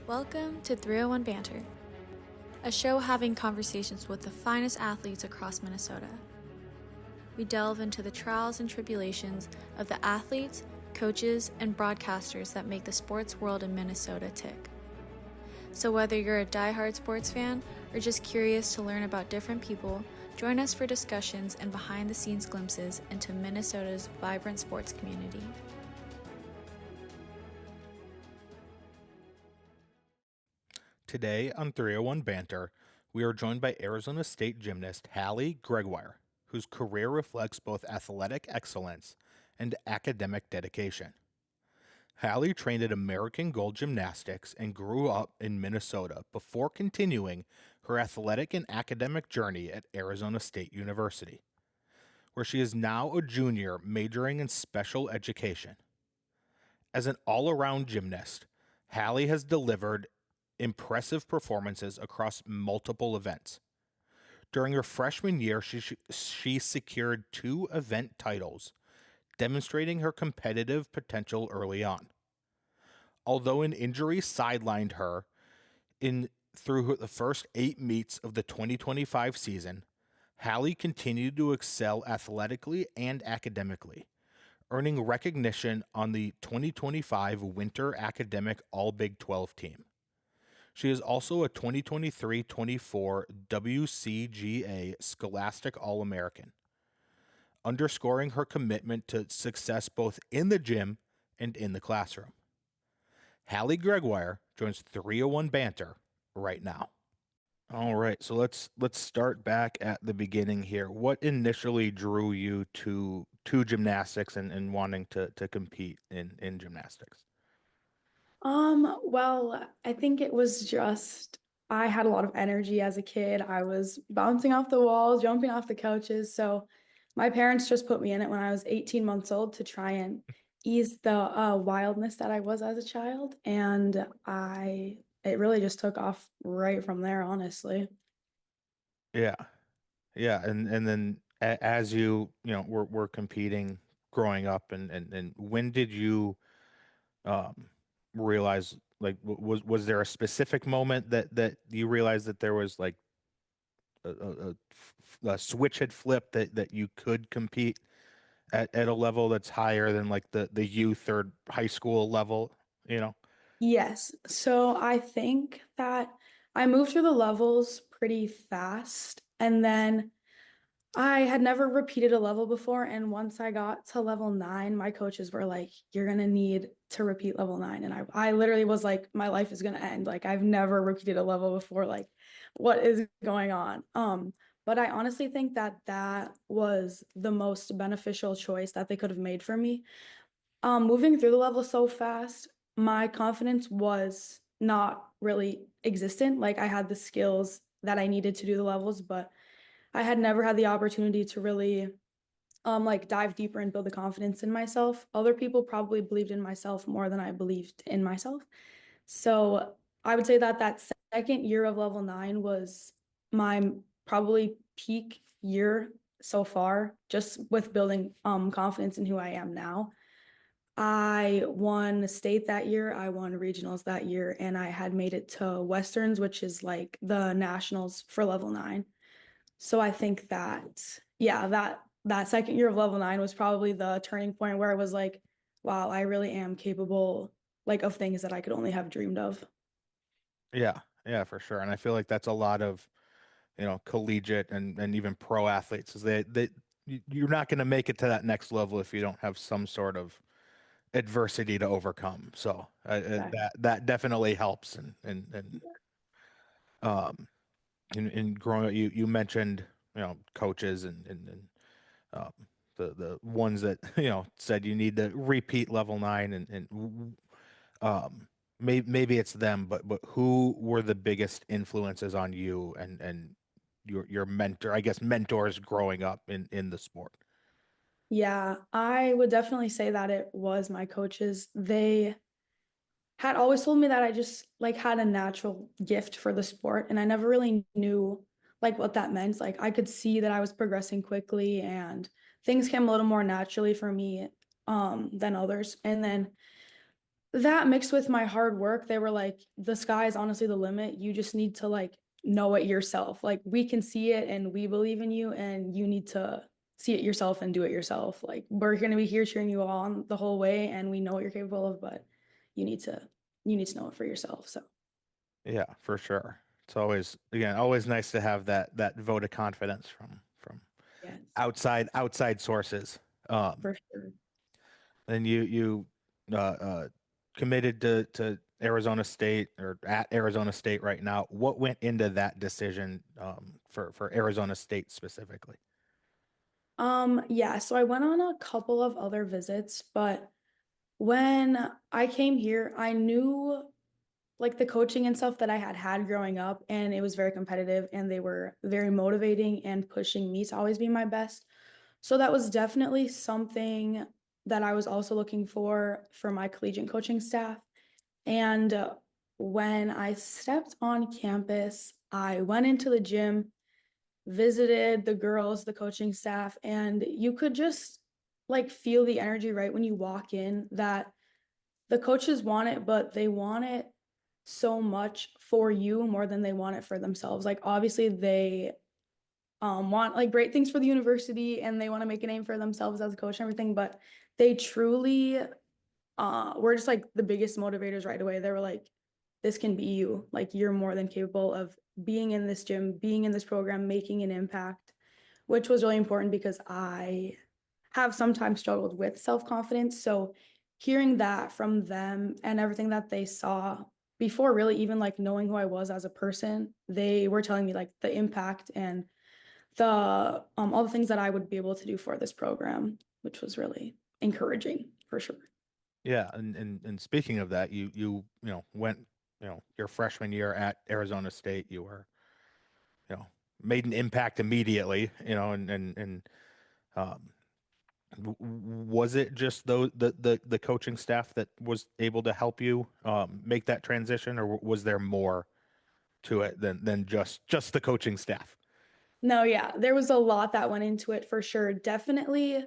Welcome to 301 Banter, a show having conversations with the finest athletes across Minnesota. We delve into the trials and tribulations of the athletes, coaches, and broadcasters that make the sports world in Minnesota tick. So whether you're a diehard sports fan or just curious to learn about different people, join us for discussions and behind-the-scenes glimpses into Minnesota's vibrant sports community. Today on 301 Banter, we are joined by Arizona State gymnast Halle Gregoire, whose career reflects both athletic excellence and academic dedication. Halle trained at American Gold Gymnastics and grew up in Minnesota before continuing her athletic and academic journey at Arizona State University, where she is now a junior majoring in special education. As an all-around gymnast, Halle has delivered impressive performances across multiple events. During her freshman year, she secured 2 event titles, demonstrating her competitive potential early on. Although an injury sidelined her through the first 8 meets of the 2025 season, Halle continued to excel athletically and academically, earning recognition on the 2025 Winter Academic All-Big 12 team. She is also a 2023-24 WCGA Scholastic All-American, underscoring her commitment to success both in the gym and in the classroom. Halle Gregoire joins 301 Banter right now. All right, so let's start back at the beginning here. What initially drew you to gymnastics and wanting to compete in gymnastics? Well, I think it was just I had a lot of energy as a kid. I was bouncing off the walls, jumping off the couches. So my parents just put me in it when I was 18 months old to try and ease the wildness that I was as a child. And it really just took off right from there, honestly. Yeah. Yeah, and then as were competing growing up, and when did you um realize, like, was there a specific moment that you realized that there was like a switch had flipped, that you could compete at a level that's higher than like the youth or high school level, you know? Yes. So I think that I moved through the levels pretty fast. And then I had never repeated a level before, and once I got to level 9, my coaches were like, "You're gonna need to repeat level 9." And I literally was like, "My life is gonna end. Like, I've never repeated a level before. Like, what is going on?" But I honestly think that that was the most beneficial choice that they could have made for me. Moving through the level so fast, my confidence was not really existent. Like, I had the skills that I needed to do the levels, but I had never had the opportunity to really like dive deeper and build the confidence in myself. Other people probably believed in myself more than I believed in myself. So I would say that that second year of level 9 was my probably peak year so far, just with building confidence in who I am now. I won state that year, I won regionals that year, and I had made it to Westerns, which is like the nationals for level 9. So I think that, yeah, that second year of level 9 was probably the turning point where I was like, wow, I really am capable like of things that I could only have dreamed of. Yeah, yeah, for sure. And I feel like that's a lot of, collegiate and even pro athletes, is you're not going to make it to that next level if you don't have some sort of adversity to overcome. So that definitely helps. Um, in growing up, you mentioned, coaches and um, the ones that said you need to repeat level 9, and maybe it's them, but who were the biggest influences on you and your mentor, I guess, mentors growing up in the sport? Yeah, I would definitely say that it was my coaches. They had always told me that I just like had a natural gift for the sport, and I never really knew like what that meant. Like I could see that I was progressing quickly and things came a little more naturally for me than others. And then That mixed with my hard work, they were like, the sky is honestly the limit. You just need to like know it yourself. Like we can see it and we believe in you and you need to see it yourself and do it yourself. Like we're going to be here cheering you on the whole way and we know what you're capable of, but you need to you need to know it for yourself. So, Yeah, for sure. It's always, again, always nice to have that vote of confidence from yes, outside sources. Um, for sure. and you uh, uh, committed to Arizona State or at Arizona State right now. What went into that decision for Arizona State specifically? Yeah, so I went on a couple of other visits, but when I came here, I knew like the coaching and stuff that I had had growing up, and it was very competitive, and they were very motivating and pushing me to always be my best. So that was definitely something that I was also looking for my collegiate coaching staff. And when I stepped on campus, I went into the gym, visited the girls, the coaching staff, and you could just like feel the energy right when you walk in that the coaches want it, but they want it so much for you more than they want it for themselves. Like obviously they want like great things for the university and they want to make a name for themselves as a coach and everything, but they truly were just like the biggest motivators right away. They were like, this can be you. Like you're more than capable of being in this gym, being in this program, making an impact, which was really important because I have sometimes struggled with self-confidence. So hearing that from them and everything that they saw before really even like knowing who I was as a person, they were telling me like the impact and the all the things that I would be able to do for this program, which was really encouraging for sure. Yeah, and speaking of that, you went, your freshman year at Arizona State, you were, you know made an impact immediately, and um, was it just the coaching staff that was able to help you make that transition, or was there more to it than just the coaching staff? No, yeah, there was a lot that went into it for sure. Definitely,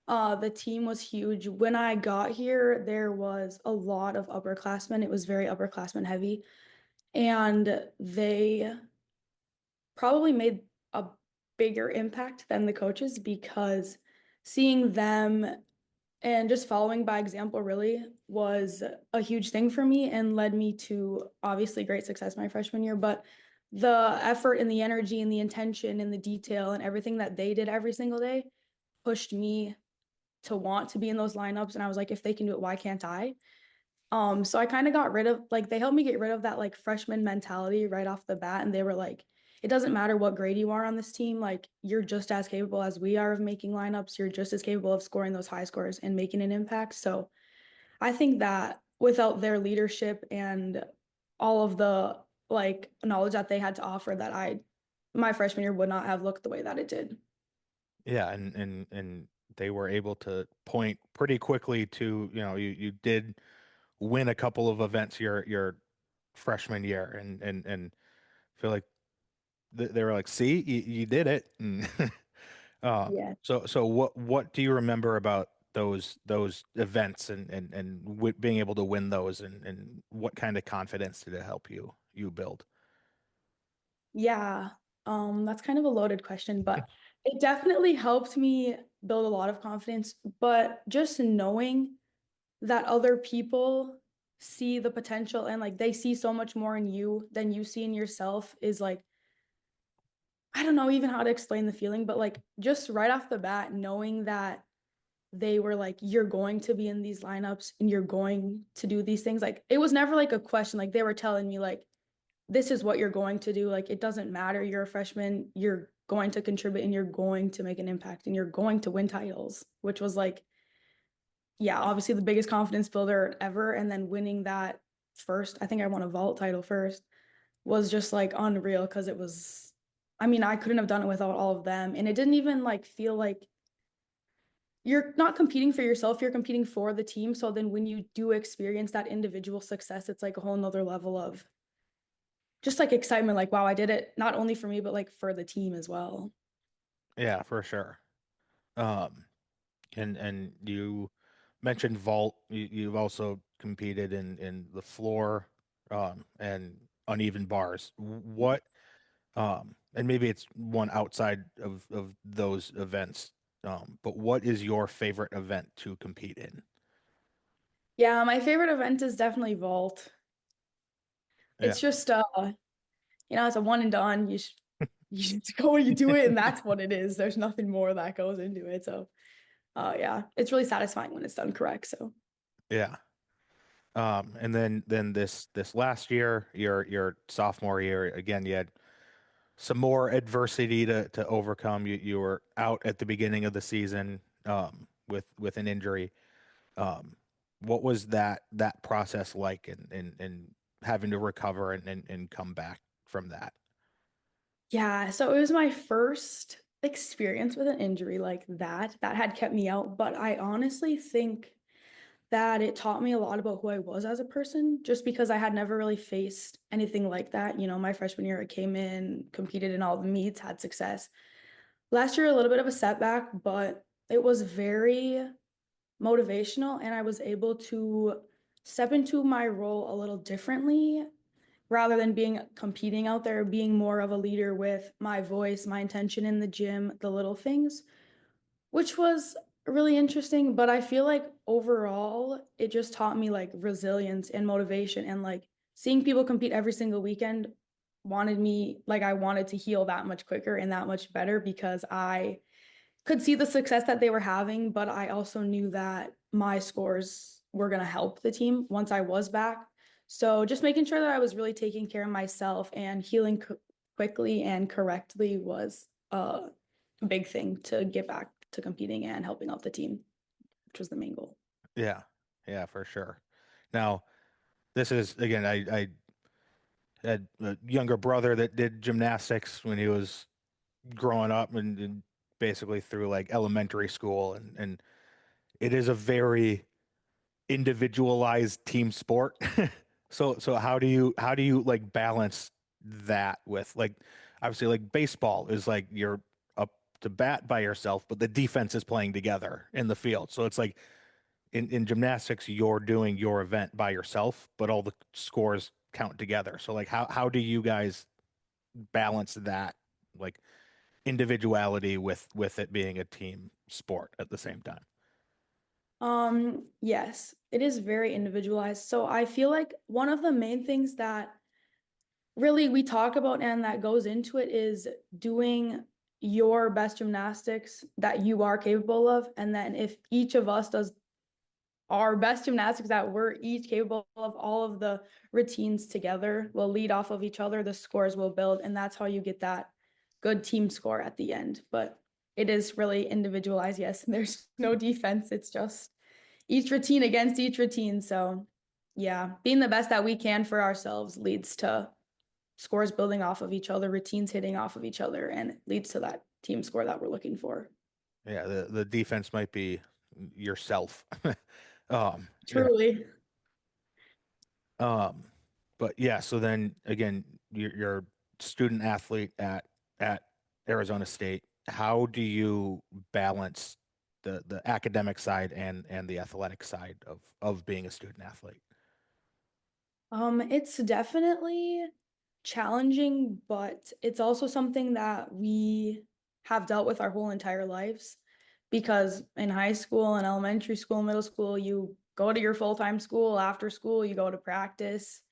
the team was huge. When I got here, there was a lot of upperclassmen. It was very upperclassmen heavy, and they probably made a bigger impact than the coaches because seeing them and just following by example really was a huge thing for me and led me to obviously great success my freshman year. But the effort and the energy and the intention and the detail and everything that they did every single day pushed me to want to be in those lineups. And I was like, if they can do it, why can't I? So I kind of got rid of like they helped me get rid of that like freshman mentality right off the bat. And they were like, it doesn't matter what grade you are on this team, like you're just as capable as we are of making lineups. You're just as capable of scoring those high scores and making an impact. So I think that without their leadership and all of the like knowledge that they had to offer, that I my freshman year would not have looked the way that it did. Yeah, and they were able to point pretty quickly to, you did win a couple of events your freshman year, and feel like they were like, see, you did it. And Yeah. so what do you remember about those events, and being able to win those, and what kind of confidence did it help you build? Yeah, that's kind of a loaded question, but it definitely helped me build a lot of confidence. But just knowing that other people see the potential and like they see so much more in you than you see in yourself is like, I don't know even how to explain the feeling, but like just right off the bat, knowing that they were like, you're going to be in these lineups and you're going to do these things. Like it was never like a question. Like they were telling me like, this is what you're going to do. Like, it doesn't matter. You're a freshman. You're going to contribute and you're going to make an impact and you're going to win titles, which was like, yeah, obviously the biggest confidence builder ever. And then winning that first, I think I won a vault title first, was just like unreal because it was, I mean, I couldn't have done it without all of them. And it didn't even like feel like you're not competing for yourself, you're competing for the team. So then when you do experience that individual success, it's like a whole nother level of just like excitement, like, wow, I did it not only for me, but like for the team as well. Yeah, for sure. Um, and you mentioned vault. You've also competed in the floor and uneven bars. What and maybe it's one outside of those events, but what is your favorite event to compete in? Yeah, my favorite event is definitely vault. Yeah, It's just it's a one and done. You just go and you do it, and that's what it is. There's nothing more that goes into it. So, yeah, it's really satisfying when it's done correct. So, yeah. And then this last year, your sophomore year, again, you had some more adversity to overcome. You were out at the beginning of the season with an injury. Um, what was that process like and having to recover and come back from that? yeah, so it was my first experience with an injury like that that had kept me out, but I honestly think that it taught me a lot about who I was as a person, just because I had never really faced anything like that. My freshman year, I came in, competed in all the meets, had success. Last year, a little bit of a setback, but it was very motivational, and I was able to step into my role a little differently rather than being competing out there, being more of a leader with my voice, my intention in the gym, the little things, which was really interesting. But I feel like overall, it just taught me like resilience and motivation, and like seeing people compete every single weekend I wanted to heal that much quicker and that much better because I could see the success that they were having, but I also knew that my scores were going to help the team once I was back. So just making sure that I was really taking care of myself and healing quickly and correctly was a big thing to get back to competing and helping out the team, which was the main goal. Yeah, yeah, for sure. Now, this is again, I had a younger brother that did gymnastics when he was growing up and basically through like elementary school and it is a very individualized team sport. So how do you like balance that with like obviously like baseball is like you're up to bat by yourself, but the defense is playing together in the field. So it's like in gymnastics, you're doing your event by yourself, but all the scores count together. So like how do you guys balance that like individuality with it being a team sport at the same time? Yes, it is very individualized. So I feel like one of the main things that really we talk about and that goes into it is doing your best gymnastics that you are capable of. And then if each of us does our best gymnastics that we're each capable of, all of the routines together will lead off of each other, the scores will build, and that's how you get that good team score at the end. But it is really individualized, yes. There's no defense. It's just each routine against each routine. So yeah, being the best that we can for ourselves leads to scores building off of each other, routines hitting off of each other, and it leads to that team score that we're looking for. Yeah, the defense might be yourself. Yeah. Truly. Um, but yeah, so then again, you're a student athlete at Arizona State. How do you balance the academic side and the athletic side of being a student athlete? It's definitely challenging, but it's also something that we have dealt with our whole entire lives because in high school and elementary school, middle school, you go to your full-time school, after school, you go to practice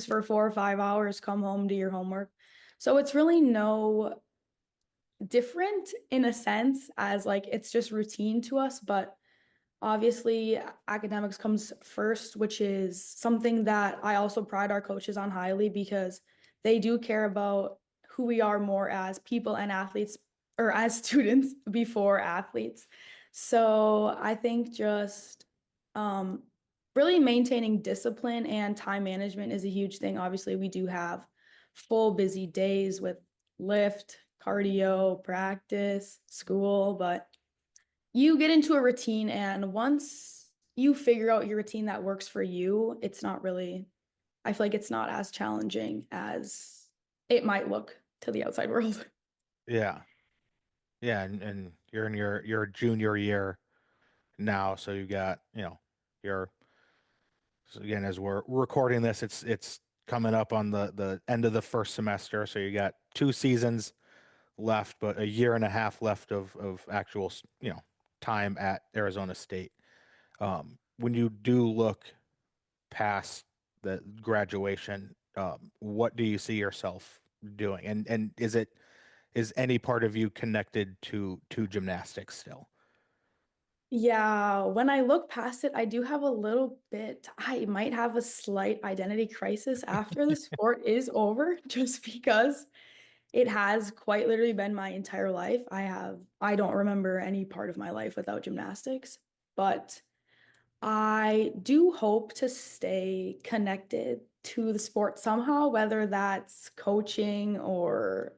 for 4 or 5 hours, come home, do your homework. So it's really no different in a sense as like it's just routine to us, but obviously, academics comes first, which is something that I also pride our coaches on highly because they do care about who we are more as people and athletes or as students before athletes. So I think just um, really maintaining discipline and time management is a huge thing. Obviously, we do have full busy days with lift, cardio, practice, school, but you get into a routine, and once you figure out your routine that works for you, it's not really, I feel like it's not as challenging as it might look to the outside world. Yeah. Yeah, and you're in your junior year now, so you got, you're So again, as we're recording this, it's coming up on the end of the first semester. So you got 2 seasons left, but a year and a half left of actual, time at Arizona State. When you do look past the graduation, what do you see yourself doing? And is any part of you connected to gymnastics still? Yeah, when I look past it, I do have a little bit, I might have a slight identity crisis after the sport is over, just because it has quite literally been my entire life. I don't remember any part of my life without gymnastics, but I do hope to stay connected to the sport somehow, whether that's coaching or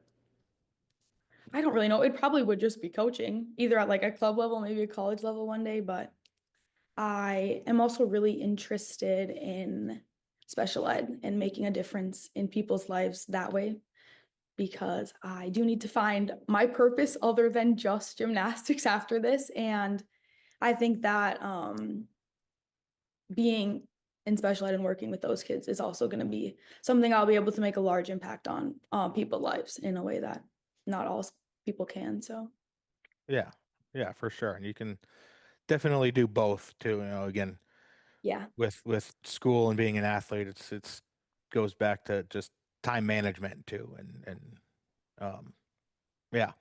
I don't really know. It probably would just be coaching, either at like a club level, maybe a college level one day, but I am also really interested in special ed and making a difference in people's lives that way because I do need to find my purpose other than just gymnastics after this. And I think that being in special ed and working with those kids is also going to be something I'll be able to make a large impact on people's lives in a way that not all people can. So, Yeah, yeah, for sure. And you can definitely do both too. Again, yeah. with school and being an athlete, it's goes back to just time management too, and um, yeah.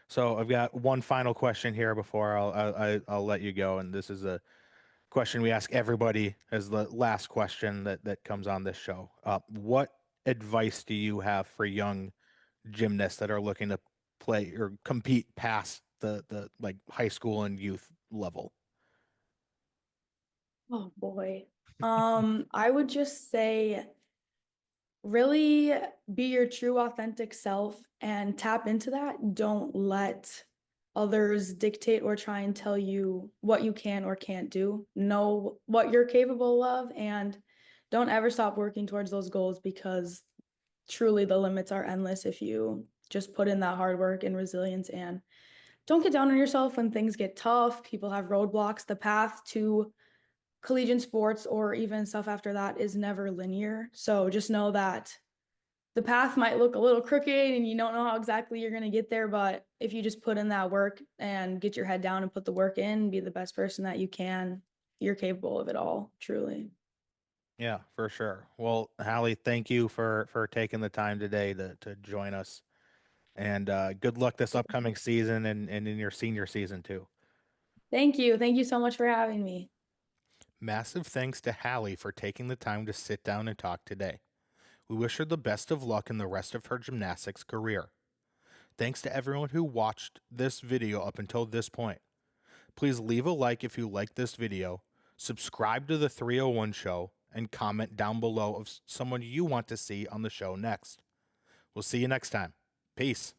So I've got one final question here before I'll let you go, and this is a question we ask everybody as the last question that comes on this show. What advice do you have for young gymnasts that are looking to play or compete past the like high school and youth level? Oh boy. I would just say really be your true authentic self and tap into that. Don't let others dictate or try and tell you what you can or can't do. Know what you're capable of and don't ever stop working towards those goals because truly the limits are endless if you just put in that hard work and resilience and don't get down on yourself when things get tough. People have roadblocks. The path to collegiate sports or even stuff after that is never linear. So just know that the path might look a little crooked and you don't know how exactly you're going to get there. But if you just put in that work and get your head down and put the work in, be the best person that you can, you're capable of it all, truly. Yeah, for sure. Well, Hallie, thank you for taking the time today to join us, and good luck this upcoming season and in your senior season too. Thank you. Thank you so much for having me. Massive thanks to Hallie for taking the time to sit down and talk today. We wish her the best of luck in the rest of her gymnastics career. Thanks to everyone who watched this video up until this point. Please leave a like if you like this video, subscribe to the 301 show, and comment down below of someone you want to see on the show next. We'll see you next time. Peace.